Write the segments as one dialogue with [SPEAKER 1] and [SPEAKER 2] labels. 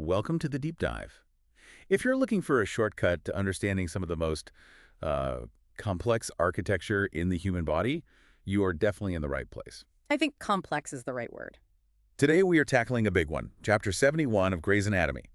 [SPEAKER 1] Welcome to the deep dive. If you're looking for a shortcut to understanding some of the most uh, complex architecture in the human body, you are definitely in the right place.
[SPEAKER 2] I think complex is the right word.
[SPEAKER 1] Today we are tackling a big one, Chapter 71 of Gray's Anatomy.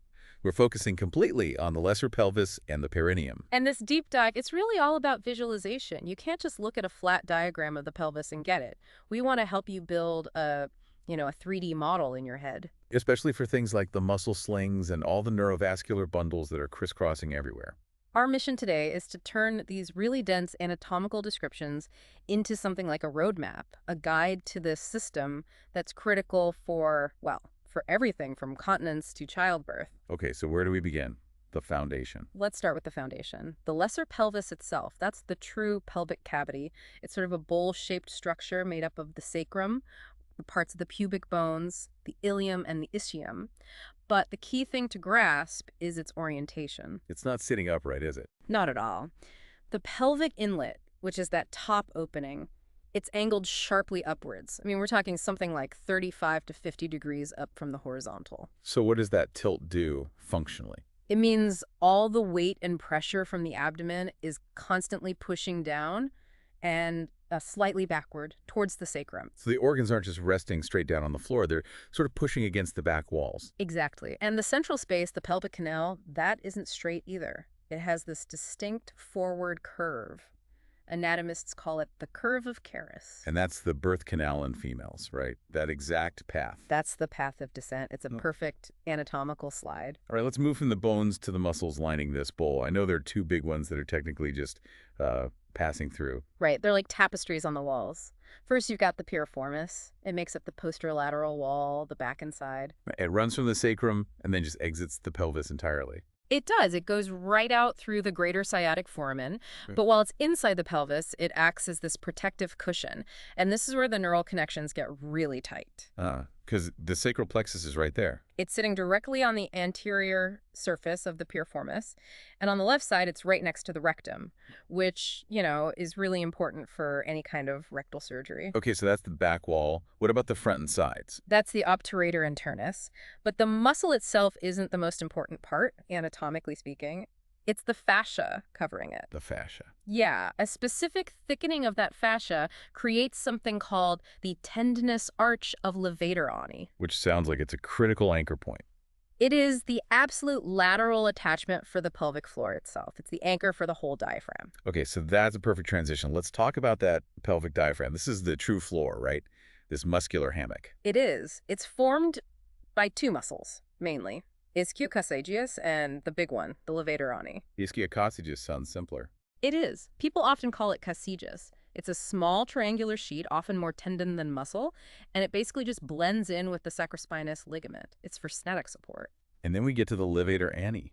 [SPEAKER 1] We're focusing completely on the lesser pelvis and the perineum.
[SPEAKER 2] And this deep dive, it's really all about visualization. You can't just look at a flat diagram of the pelvis and get it. We want to help you build a 3D model in your head.
[SPEAKER 1] Especially for things like the muscle slings and all the neurovascular bundles that are crisscrossing everywhere.
[SPEAKER 2] Our mission today is to turn these really dense anatomical descriptions into something like a roadmap, a guide to this system that's critical for everything from continence to childbirth.
[SPEAKER 1] Okay, so where do we begin? The foundation.
[SPEAKER 2] Let's start with the foundation. The lesser pelvis itself, that's the true pelvic cavity. It's sort of a bowl-shaped structure made up of the sacrum, the parts of the pubic bones, the ilium, and the ischium. But the key thing to grasp is its orientation.
[SPEAKER 1] It's not sitting upright, is it?
[SPEAKER 2] Not at all. The pelvic inlet, which is that top opening, it's angled sharply upwards. I mean, we're talking something like 35 to 50 degrees up from the horizontal.
[SPEAKER 1] So what does that tilt do functionally?
[SPEAKER 2] It means all the weight and pressure from the abdomen is constantly pushing down and slightly backward towards the sacrum.
[SPEAKER 1] So the organs aren't just resting straight down on the floor, they're sort of pushing against the back walls.
[SPEAKER 2] Exactly. And the central space, the pelvic canal, that isn't straight either. It has this distinct forward curve. Anatomists call it the curve of Caris.
[SPEAKER 1] And that's the birth canal in females, right? That exact path.
[SPEAKER 2] That's the path of descent. It's a perfect anatomical slide.
[SPEAKER 1] All right, let's move from the bones to the muscles lining this bowl. I know there are two big ones that are technically just passing through.
[SPEAKER 2] Right. They're like tapestries on the walls. First, you've got the piriformis. It makes up the posterolateral wall, the back and side.
[SPEAKER 1] It runs from the sacrum and then just exits the pelvis entirely.
[SPEAKER 2] It does. It goes right out through the greater sciatic foramen.
[SPEAKER 1] Right.
[SPEAKER 2] But while it's inside the pelvis, it acts as this protective cushion. And this is where the neural connections get really tight.
[SPEAKER 1] Because the sacral plexus is right there.
[SPEAKER 2] It's sitting directly on the anterior surface of the piriformis. And on the left side, it's right next to the rectum, which, is really important for any kind of rectal surgery.
[SPEAKER 1] Okay, so that's the back wall. What about the front and sides?
[SPEAKER 2] That's the obturator internus. But the muscle itself isn't the most important part, anatomically speaking. It's the fascia covering it.
[SPEAKER 1] The fascia.
[SPEAKER 2] Yeah, a specific thickening of that fascia creates something called the tendinous arch of levator.
[SPEAKER 1] Which sounds like it's a critical anchor point.
[SPEAKER 2] It is the absolute lateral attachment for the pelvic floor itself. It's the anchor for the whole diaphragm.
[SPEAKER 1] Okay, so that's a perfect transition. Let's talk about that pelvic diaphragm. This is the true floor, right? This muscular hammock.
[SPEAKER 2] It is. It's formed by two muscles, mainly. Ischiococcygeus and the big one, the levator.
[SPEAKER 1] Ischiococcygeus sounds simpler.
[SPEAKER 2] It is. People often call it coccygeus. It's a small triangular sheet, often more tendon than muscle, and it basically just blends in with the sacrospinous ligament. It's for sciatic support.
[SPEAKER 1] And then we get to the levator ani.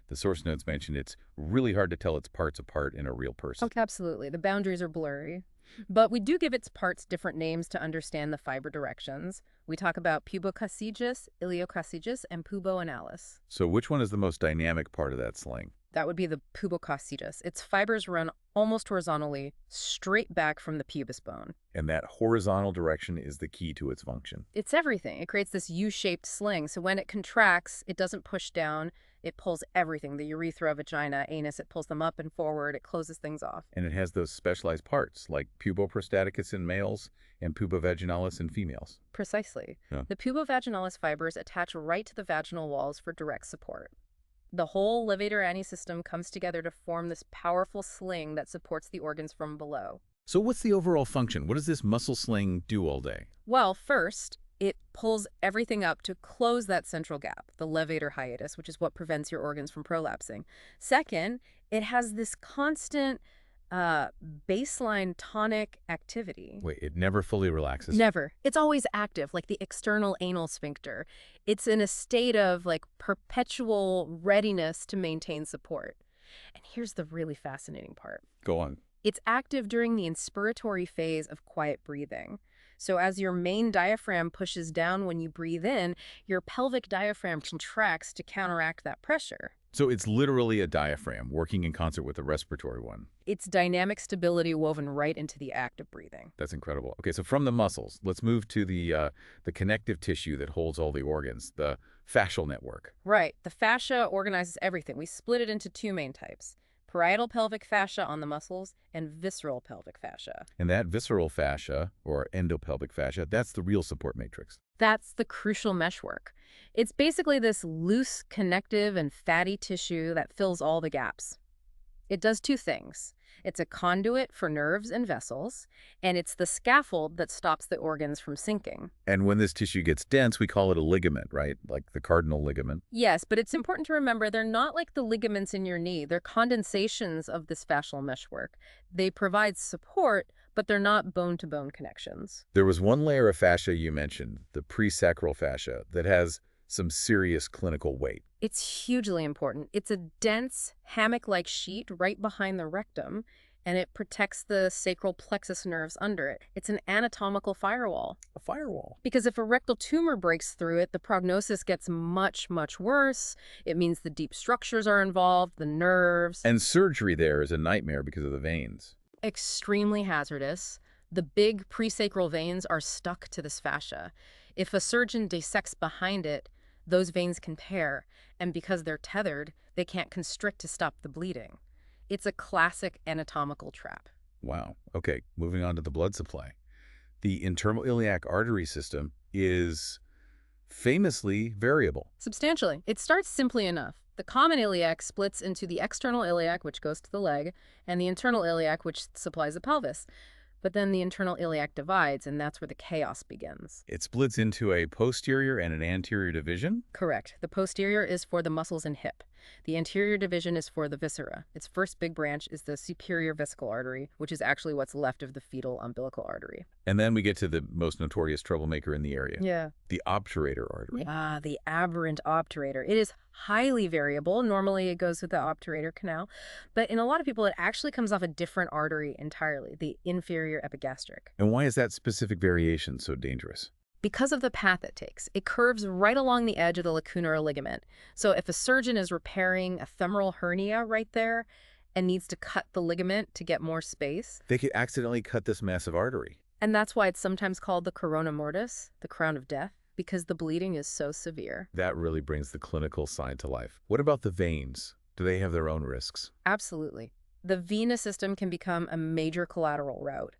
[SPEAKER 1] The source notes mention it's really hard to tell its parts apart in a real person.
[SPEAKER 2] Oh, absolutely. The boundaries are blurry. But we do give its parts different names to understand the fiber directions. We talk about pubococcygeus, iliococcygeus, and pubo-analis.
[SPEAKER 1] So which one is the most dynamic part of that sling?
[SPEAKER 2] That would be the pubococcygeus. Its fibers run almost horizontally, straight back from the pubis bone.
[SPEAKER 1] And that horizontal direction is the key to its function.
[SPEAKER 2] It's everything. It creates this U-shaped sling. So when it contracts, it doesn't push down. It pulls everything, the urethra, vagina, anus. It pulls them up and forward. It closes things off.
[SPEAKER 1] And it has those specialized parts, like puboprostaticus in males and pubovaginalis in females.
[SPEAKER 2] Precisely.
[SPEAKER 1] Yeah.
[SPEAKER 2] The pubovaginalis fibers attach right to the vaginal walls for direct support. The whole levator ani system comes together to form this powerful sling that supports the organs from below.
[SPEAKER 1] So what's the overall function? What does this muscle sling do all day?
[SPEAKER 2] Well, first, it pulls everything up to close that central gap, the levator hiatus, which is what prevents your organs from prolapsing. Second, it has this constant baseline tonic activity.
[SPEAKER 1] Wait, it never fully relaxes?
[SPEAKER 2] Never. It's always active, like the external anal sphincter. It's in a state of perpetual readiness to maintain support. And here's the really fascinating part.
[SPEAKER 1] Go on.
[SPEAKER 2] It's active during the inspiratory phase of quiet breathing. So as your main diaphragm pushes down when you breathe in, your pelvic diaphragm contracts to counteract that pressure.
[SPEAKER 1] So it's literally a diaphragm working in concert with the respiratory one.
[SPEAKER 2] It's dynamic stability woven right into the act of breathing.
[SPEAKER 1] That's incredible. Okay, so from the muscles, let's move to the connective tissue that holds all the organs, the fascial network.
[SPEAKER 2] Right. The fascia organizes everything. We split it into two main types: parietal pelvic fascia on the muscles and visceral pelvic fascia.
[SPEAKER 1] And that visceral fascia, or endopelvic fascia, that's the real support matrix.
[SPEAKER 2] That's the crucial meshwork. It's basically this loose, connective, and fatty tissue that fills all the gaps. It does two things. It's a conduit for nerves and vessels, and it's the scaffold that stops the organs from sinking.
[SPEAKER 1] And when this tissue gets dense, we call it a ligament, right? Like the cardinal ligament.
[SPEAKER 2] Yes, but it's important to remember they're not like the ligaments in your knee. They're condensations of this fascial meshwork. They provide support, but they're not bone-to-bone connections.
[SPEAKER 1] There was one layer of fascia you mentioned, the presacral fascia, that has some serious clinical weight.
[SPEAKER 2] It's hugely important. It's a dense, hammock-like sheet right behind the rectum, and it protects the sacral plexus nerves under it. It's an anatomical firewall.
[SPEAKER 1] A firewall.
[SPEAKER 2] Because if a rectal tumor breaks through it, the prognosis gets much, much worse. It means the deep structures are involved, the nerves.
[SPEAKER 1] And surgery there is a nightmare because of the veins.
[SPEAKER 2] Extremely hazardous. The big presacral veins are stuck to this fascia. If a surgeon dissects behind it, those veins can tear, and because they're tethered, they can't constrict to stop the bleeding. It's a classic anatomical trap.
[SPEAKER 1] Wow. Okay, moving on to the blood supply. The internal iliac artery system is famously variable.
[SPEAKER 2] Substantially. It starts simply enough. The common iliac splits into the external iliac, which goes to the leg, and the internal iliac, which supplies the pelvis. But then the internal iliac divides, and that's where the chaos begins.
[SPEAKER 1] It splits into a posterior and an anterior division?
[SPEAKER 2] Correct. The posterior is for the muscles and hip. The anterior division is for the viscera. Its first big branch is the superior vesical artery, which is actually what's left of the fetal umbilical artery.
[SPEAKER 1] And then we get to the most notorious troublemaker in the area.
[SPEAKER 2] Yeah.
[SPEAKER 1] The obturator artery.
[SPEAKER 2] Ah, the aberrant obturator. It is highly variable. Normally it goes with the obturator canal, but in a lot of people it actually comes off a different artery entirely, the inferior epigastric.
[SPEAKER 1] And why is that specific variation so dangerous?
[SPEAKER 2] Because of the path it takes. It curves right along the edge of the lacunar ligament. So if a surgeon is repairing a femoral hernia right there and needs to cut the ligament to get more space,
[SPEAKER 1] They could accidentally cut this massive artery.
[SPEAKER 2] and that's why it's sometimes called the corona mortis, the crown of death, because the bleeding is so severe.
[SPEAKER 1] That really brings the clinical side to life. What about the veins? Do they have their own risks?
[SPEAKER 2] Absolutely. The venous system can become a major collateral route.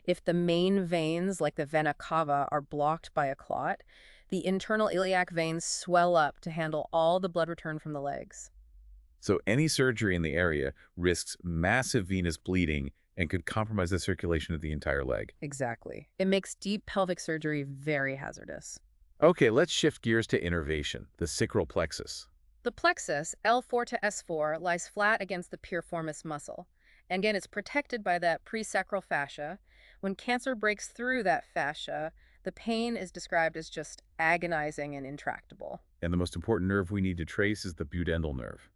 [SPEAKER 2] If the main veins, like the vena cava, are blocked by a clot, the internal iliac veins swell up to handle all the blood return from the legs.
[SPEAKER 1] So any surgery in the area risks massive venous bleeding and could compromise the circulation of the entire leg.
[SPEAKER 2] Exactly. It makes deep pelvic surgery very hazardous.
[SPEAKER 1] Okay, let's shift gears to innervation, the sacral plexus.
[SPEAKER 2] The plexus, L4 to S4, lies flat against the piriformis muscle. And again, it's protected by that presacral fascia. When cancer breaks through that fascia, the pain is described as just agonizing and intractable.
[SPEAKER 1] And the most important nerve we need to trace is the pudendal nerve.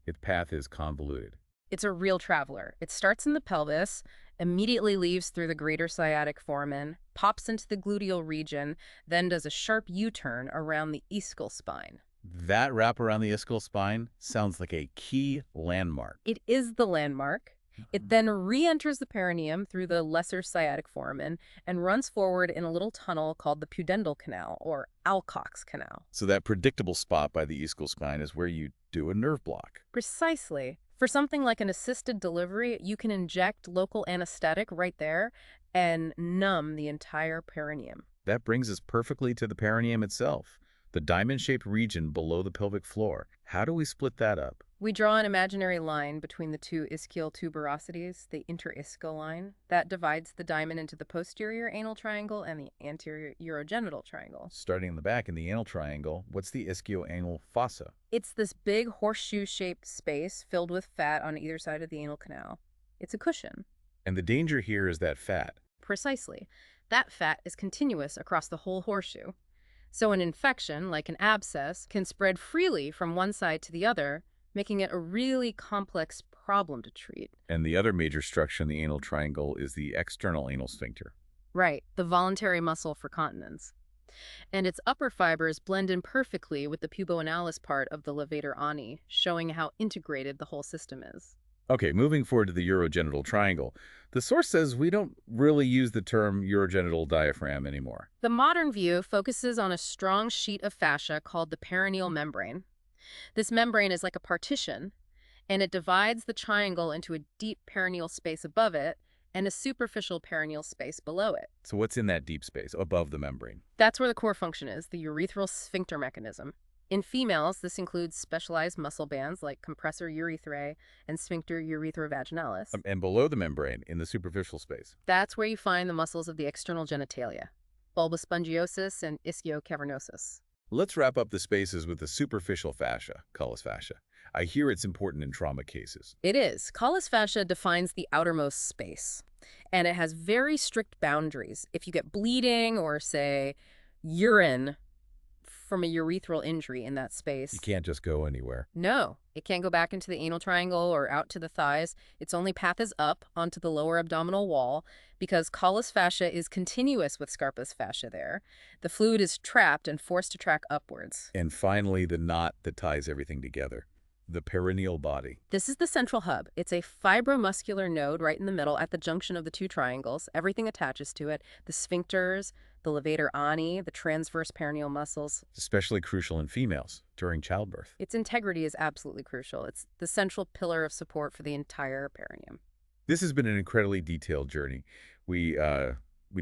[SPEAKER 1] Its path is convoluted.
[SPEAKER 2] It's a real traveler. It starts in the pelvis, immediately leaves through the greater sciatic foramen, pops into the gluteal region, then does a sharp U-turn around the ischial spine.
[SPEAKER 1] That wrap around the ischial spine sounds like a key landmark.
[SPEAKER 2] It is the landmark. It then re-enters the perineum through the lesser sciatic foramen and runs forward in a little tunnel called the pudendal canal, or Alcock's canal.
[SPEAKER 1] So that predictable spot by the ischial spine is where you do a nerve block.
[SPEAKER 2] Precisely. For something like an assisted delivery, you can inject local anesthetic right there and numb the entire perineum.
[SPEAKER 1] That brings us perfectly to the perineum itself, the diamond-shaped region below the pelvic floor. How do we split that up?
[SPEAKER 2] We draw an imaginary line between the two ischial tuberosities, the inter-ischial line, that divides the diamond into the posterior anal triangle and the anterior urogenital triangle.
[SPEAKER 1] Starting in the back in the anal triangle, what's the ischio-anal fossa?
[SPEAKER 2] It's this big horseshoe-shaped space filled with fat on either side of the anal canal. It's a cushion.
[SPEAKER 1] And the danger here is that fat.
[SPEAKER 2] Precisely. That fat is continuous across the whole horseshoe. So an infection, like an abscess, can spread freely from one side to the other, making it a really complex problem to treat.
[SPEAKER 1] And the other major structure in the anal triangle is the external anal sphincter.
[SPEAKER 2] Right, the voluntary muscle for continence. And its upper fibers blend in perfectly with the pubo-analis part of the levator ani, showing how integrated the whole system is.
[SPEAKER 1] Okay, moving forward to the urogenital triangle. The source says we don't really use the term urogenital diaphragm anymore.
[SPEAKER 2] The modern view focuses on a strong sheet of fascia called the perineal membrane. This membrane is like a partition, and it divides the triangle into a deep perineal space above it and a superficial perineal space below it.
[SPEAKER 1] So what's in that deep space above the membrane?
[SPEAKER 2] That's where the core function is, the urethral sphincter mechanism. In females, this includes specialized muscle bands like compressor urethrae and sphincter urethrovaginalis.
[SPEAKER 1] And below the membrane, in the superficial space.
[SPEAKER 2] That's where you find the muscles of the external genitalia, bulbospongiosus and ischiocavernosus.
[SPEAKER 1] Let's wrap up the spaces with the superficial fascia, callus fascia. I hear it's important in trauma cases.
[SPEAKER 2] It is. Callus fascia defines the outermost space, and it has very strict boundaries. If you get bleeding or, say, urine from a urethral injury in that space,
[SPEAKER 1] You can't just go anywhere.
[SPEAKER 2] no, it can't go back into the anal triangle or out to the thighs. Its only path is up onto the lower abdominal wall because callus fascia is continuous with scarpus fascia there. The fluid is trapped and forced to track upwards.
[SPEAKER 1] And finally, the knot that ties everything together, the perineal body.
[SPEAKER 2] This is the central hub. It's a fibromuscular node right in the middle at the junction of the two triangles. Everything attaches to it. The sphincters, the levator ani, the transverse perineal muscles.
[SPEAKER 1] Especially crucial in females during childbirth.
[SPEAKER 2] Its integrity is absolutely crucial. It's the central pillar of support for the entire perineum.
[SPEAKER 1] This has been an incredibly detailed journey. We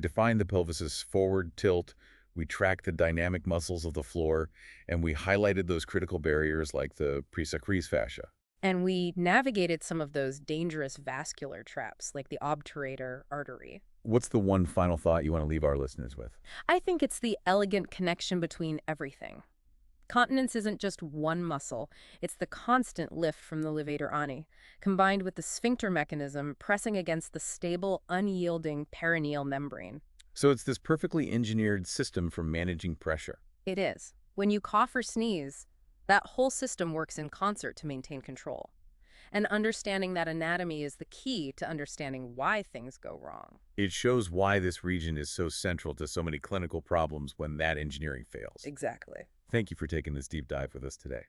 [SPEAKER 1] defined the pelvis's forward tilt, we tracked the dynamic muscles of the floor, and we highlighted those critical barriers like the presacris fascia.
[SPEAKER 2] And we navigated some of those dangerous vascular traps like the obturator artery.
[SPEAKER 1] What's the one final thought you want to leave our listeners with?
[SPEAKER 2] I think it's the elegant connection between everything. Continence isn't just one muscle, it's the constant lift from the levator ani, combined with the sphincter mechanism pressing against the stable, unyielding perineal membrane.
[SPEAKER 1] So it's this perfectly engineered system for managing pressure.
[SPEAKER 2] It is. When you cough or sneeze, that whole system works in concert to maintain control. And understanding that anatomy is the key to understanding why things go wrong.
[SPEAKER 1] It shows why this region is so central to so many clinical problems when that engineering fails.
[SPEAKER 2] Exactly.
[SPEAKER 1] Thank you for taking this deep dive with us today.